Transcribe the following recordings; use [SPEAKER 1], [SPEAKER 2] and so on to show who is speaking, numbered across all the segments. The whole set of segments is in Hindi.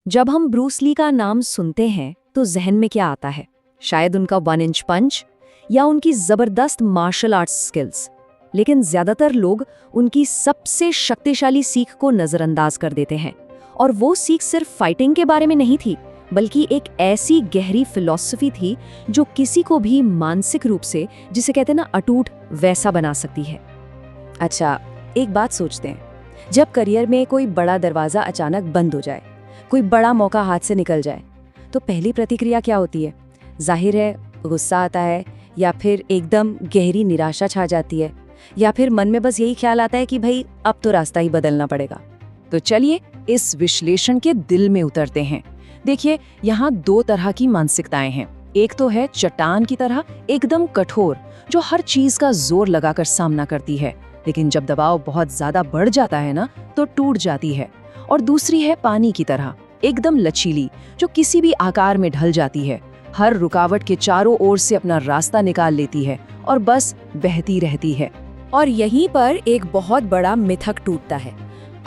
[SPEAKER 1] जब हम ब्रूस ली का नाम सुनते हैं तो जहन में क्या आता है? शायद उनका 1 इंच पंच या उनकी जबरदस्त मार्शल आर्ट्स स्किल्स। लेकिन ज्यादातर लोग उनकी सबसे शक्तिशाली सीख को नजरअंदाज कर देते हैं। और वो सीख सिर्फ फाइटिंग के बारे में नहीं थी, बल्कि एक ऐसी गहरी फिलॉसफी थी जो किसी को भी मानसिक रूप से, जिसे कहते हैं ना, अटूट, वैसा बना सकती है। अच्छा, एक बात सोचते हैं, जब करियर में कोई बड़ा दरवाजा अचानक बंद हो जाए, कोई बड़ा मौका हाथ से निकल जाए, तो पहली प्रतिक्रिया क्या होती है? जाहिर है गुस्सा आता है, या फिर एकदम गहरी निराशा छा जाती है, या फिर मन में बस यही ख्याल आता है कि भाई अब तो रास्ता ही बदलना पड़ेगा। तो चलिए इस विश्लेषण के दिल में उतरते हैं। देखिए, यहाँ 2 तरह की मानसिकताएं हैं। एक तो है चट्टान की तरह एकदम कठोर, जो हर चीज का जोर लगाकर सामना करती है, लेकिन जब दबाव बहुत ज्यादा बढ़ जाता है ना, तो टूट जाती है। और दूसरी है पानी की तरह एकदम लचीली, जो किसी भी आकार में ढल जाती है, हर रुकावट के चारों ओर से अपना रास्ता निकाल लेती है और बस बहती रहती है। और यहीं पर एक बहुत बड़ा मिथक टूटता है।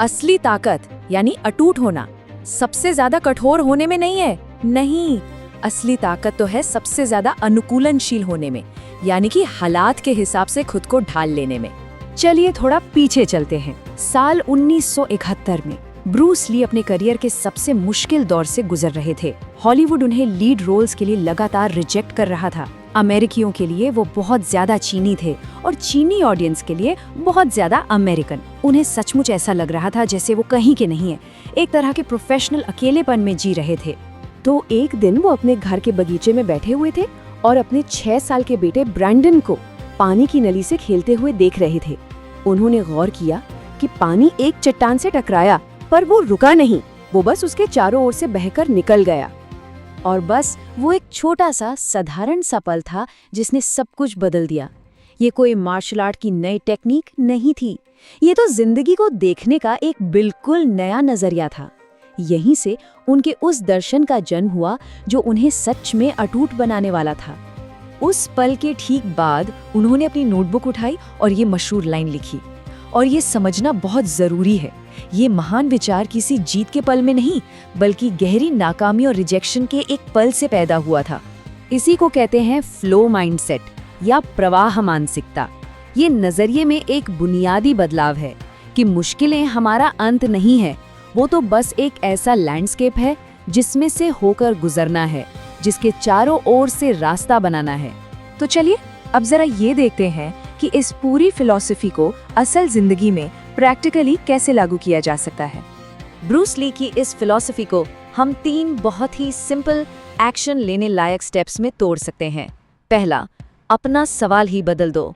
[SPEAKER 1] असली ताकत यानी अटूट होना सबसे ज्यादा कठोर होने में नहीं है। नहीं, असली ताकत तो है सबसे ज्यादा अनुकूलनशील होने में, यानी कि हालात के हिसाब से खुद को ढाल लेने में। चलिए थोड़ा पीछे चलते हैं। साल 1971 में ब्रूस ली अपने करियर के सबसे मुश्किल दौर से गुजर रहे थे। हॉलीवुड उन्हें लीड रोल्स के लिए लगातार रिजेक्ट कर रहा था। अमेरिकियों के लिए वो बहुत ज्यादा चीनी थे और चीनी ऑडियंस के लिए बहुत ज्यादा अमेरिकन। उन्हें सचमुच ऐसा लग रहा था जैसे वो कहीं के नहीं है, एक तरह के प्रोफेशनल अकेलेपन में जी रहे थे। तो एक दिन वो अपने घर के बगीचे में बैठे हुए थे और अपने 6 साल के बेटे ब्रैंडन को पानी की नली से खेलते हुए देख रहे थे। उन्होंने गौर किया कि पानी एक चट्टान से टकराया, पर वो रुका नहीं, वो बस उसके चारों ओर से बहकर निकल गया। और बस वो एक छोटा सा साधारण सा पल था जिसने सब कुछ बदल दिया। ये कोई मार्शल आर्ट की नई टेक्निक नहीं थी, ये तो जिंदगी को देखने का एक बिल्कुल नया नजरिया था। यहीं से उनके उस दर्शन का जन्म हुआ जो उन्हें सच में अटूट बनाने वाला था। उस पल के ठीक बाद उन्होंने अपनी नोटबुक उठाई और ये मशहूर लाइन लिखी। और ये समझना बहुत जरूरी है, ये महान विचार किसी जीत के पल में नहीं, बल्कि गहरी नाकामी और रिजेक्शन के एक पल से पैदा हुआ था। इसी को कहते हैं फ्लो माइंडसेट या प्रवाह मानसिकता। ये नजरिए में एक बुनियादी बदलाव है कि मुश्किलें हमारा अंत नहीं है, वो तो बस एक ऐसा लैंडस्केप है जिसमें से होकर गुजरना है, जिसके चारों ओर से रास्ता बनाना है। तो चलिए अब जरा ये देखते हैं कि इस पूरी फिलॉसफी को असल जिंदगी में प्रैक्टिकली कैसे लागू किया जा सकता है। ब्रूस ली की इस फिलॉसफी को हम 3 बहुत ही सिंपल एक्शन लेने लायक स्टेप्स में तोड़ सकते हैं। पहला, अपना सवाल ही बदल दो।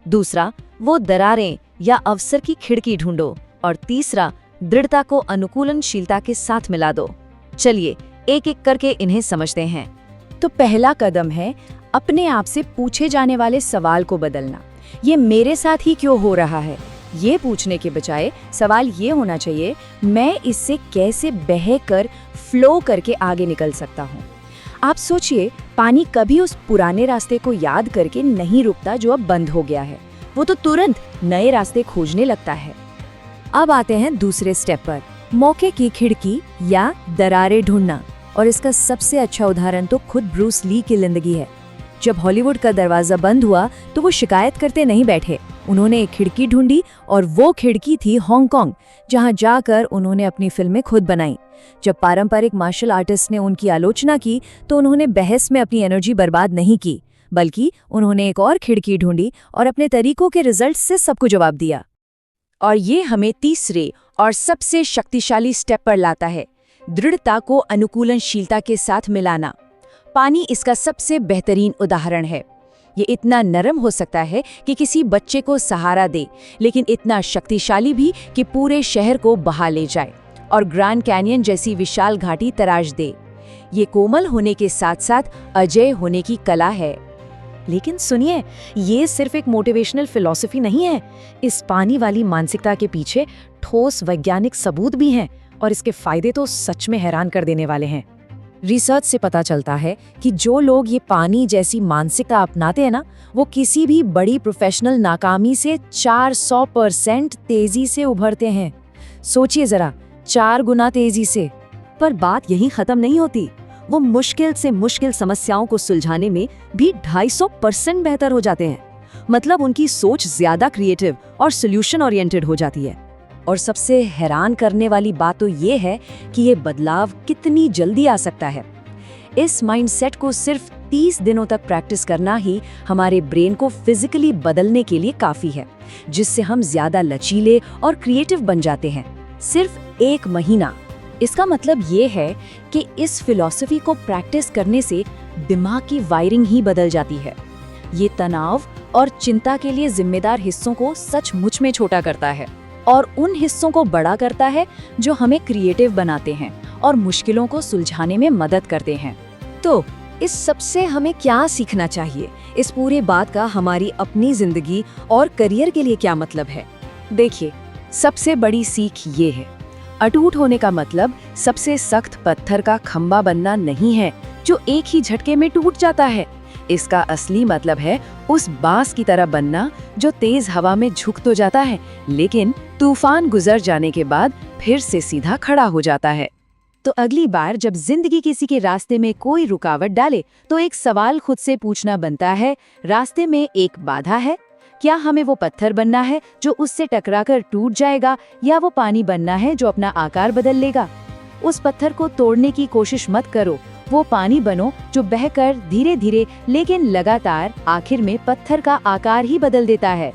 [SPEAKER 1] दूसरा, वो दरारें या अवसर की खिड़की ढूंढो। और तीसरा, दृढ़ता को अनुकूलनशीलता के साथ मिला दो। चलिए एक एक करके इन्हें समझते हैं। तो पहला कदम है अपने आप से पूछे जाने वाले सवाल को बदलना। ये मेरे साथ ही क्यों हो रहा है, ये पूछने के बजाय सवाल ये होना चाहिए, मैं इससे कैसे बहकर फ्लो करके आगे निकल सकता हूँ। आप सोचिए, पानी कभी उस पुराने रास्ते को याद करके नहीं रुकता जो अब बंद हो गया है, वो तो तुरंत नए रास्ते खोजने लगता है। अब आते हैं दूसरे स्टेप पर, मौके की खिड़की या दरारें ढूंढना। और इसका सबसे अच्छा उदाहरण तो खुद ब्रूस ली की जिंदगी है। जब हॉलीवुड का दरवाजा बंद हुआ तो वो शिकायत करते नहीं बैठे, उन्होंने एक खिड़की ढूंढी और वो खिड़की थी हांगकांग, जहां जाकर उन्होंने अपनी फिल्में खुद बनाई। जब पारंपरिक मार्शल आर्टिस्ट ने उनकी आलोचना की तो उन्होंने बहस में अपनी एनर्जी बर्बाद नहीं की, बल्कि उन्होंने एक और खिड़की ढूंढी और अपने तरीकों के रिजल्ट से सबको जवाब दिया। और ये हमें तीसरे और सबसे शक्तिशाली स्टेप पर लाता है, दृढ़ता को अनुकूलनशीलता के साथ मिलाना। पानी इसका सबसे बेहतरीन उदाहरण है। ये इतना नरम हो सकता है कि किसी बच्चे को सहारा दे, लेकिन इतना शक्तिशाली भी कि पूरे शहर को बहा ले जाए और ग्रैंड कैनियन जैसी विशाल घाटी तराश दे। ये कोमल होने के साथ साथ अजेय होने की कला है। लेकिन सुनिए, ये सिर्फ एक मोटिवेशनल फिलॉसफी नहीं है। इस पानी वाली मानसिकता के पीछे ठोस वैज्ञानिक सबूत भी हैं और इसके फायदे तो सच में हैरान कर देने वाले हैं। रिसर्च से पता चलता है कि जो लोग ये पानी जैसी मानसिकता अपनाते हैं ना, वो किसी भी बड़ी प्रोफेशनल नाकामी से 400% तेजी से उभरते हैं। सोचिए जरा, 4 गुना तेजी से। पर बात यहीं खत्म नहीं होती। वो मुश्किल से मुश्किल समस्याओं को सुलझाने में भी 250% बेहतर हो जाते हैं। मतलब उनकी सोच ज्यादा क्रिएटिव और सोल्यूशन ओरिएंटेड हो जाती है। और सबसे हैरान करने वाली बात तो ये है कि ये बदलाव कितनी जल्दी आ सकता है। इस माइंडसेट को सिर्फ 30 दिनों तक प्रैक्टिस करना ही हमारे ब्रेन को फिजिकली बदलने के लिए काफी है, जिससे हम ज्यादा लचीले और क्रिएटिव बन जाते हैं। सिर्फ 1 महीना। इसका मतलब ये है कि इस फिलॉसफी को प्रैक्टिस करने से दिमाग की वायरिंग ही बदल जाती है। ये तनाव और चिंता के लिए जिम्मेदार हिस्सों को सचमुच में छोटा करता है और उन हिस्सों को बड़ा करता है जो हमें क्रिएटिव बनाते हैं और मुश्किलों को सुलझाने में मदद करते हैं। तो इस सबसे हमें क्या सीखना चाहिए? इस पूरे बात का हमारी अपनी जिंदगी और करियर के लिए क्या मतलब है? देखिए, सबसे बड़ी सीख ये है, अटूट होने का मतलब सबसे सख्त पत्थर का खंबा बनना नहीं है जो एक ही झटके में टूट जाता है। इसका असली मतलब है उस बांस की तरह बनना जो तेज हवा में झुक तो जाता है, लेकिन तूफान गुजर जाने के बाद फिर से सीधा खड़ा हो जाता है। तो अगली बार जब जिंदगी किसी के रास्ते में कोई रुकावट डाले, तो एक सवाल खुद से पूछना बनता है, रास्ते में एक बाधा है? क्या हमें वो पत्थर बनना है जो उससे टकराकर टूट जाएगा, या वो पानी बनना है जो अपना आकार बदल लेगा? उस पत्थर को तोड़ने की कोशिश मत करो, वो पानी बनो जो बहकर धीरे धीरे लेकिन लगातार आखिर में पत्थर का आकार ही बदल देता है।